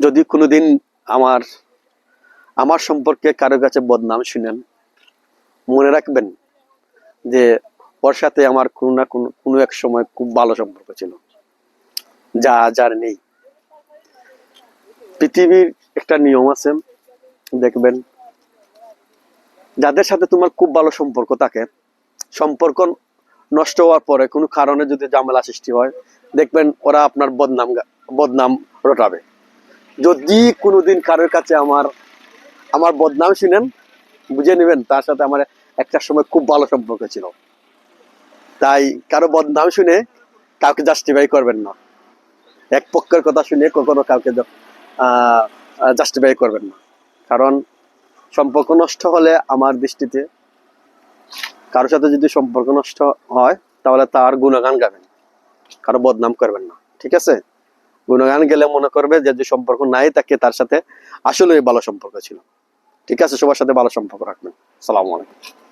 যদি কোনোদিন আমার আমার সম্পর্কে কারো কাছে বদনাম শুনেন, মনে রাখবেন যে ওর সাথে আমার কোনো না কোনো এক সময় খুব ভালো সম্পর্ক ছিল, যা যার নেই। পৃথিবীর একটা নিয়ম আছে, দেখবেন যাদের সাথে তোমার খুব ভালো সম্পর্ক থাকে, সম্পর্ক নষ্ট হওয়ার পরে কোনো কারণে যদি ঝামেলা সৃষ্টি হয়, দেখবেন ওরা আপনার বদনাম রটাবে। যদি কোনোদিন কারোর কাছে আমার আমার বদনাম শুনেন, বুঝে নেবেন তার সাথে আমার একটা সময় খুব ভালো সম্পর্ক ছিল। তাই কারো বদনাম শুনে কাউকে জাস্টিফাই করবেন না। এক পক্ষের কথা শুনে কখনো কাউকে জাস্টিফাই করবেন না। কারণ সম্পর্ক নষ্ট হলে আমার দৃষ্টিতে, কারোর সাথে যদি সম্পর্ক নষ্ট হয় তাহলে তার গুণগান গাবেন, কারো বদনাম করবেন না। ঠিক আছে? গুণগান গেলে মনে করবে যে সম্পর্ক নাই তাকে, তার সাথে আসলে ভালো সম্পর্ক ছিল। ঠিক আছে? সবার সাথে ভালো সম্পর্ক রাখবেন। আসসালামু আলাইকুম।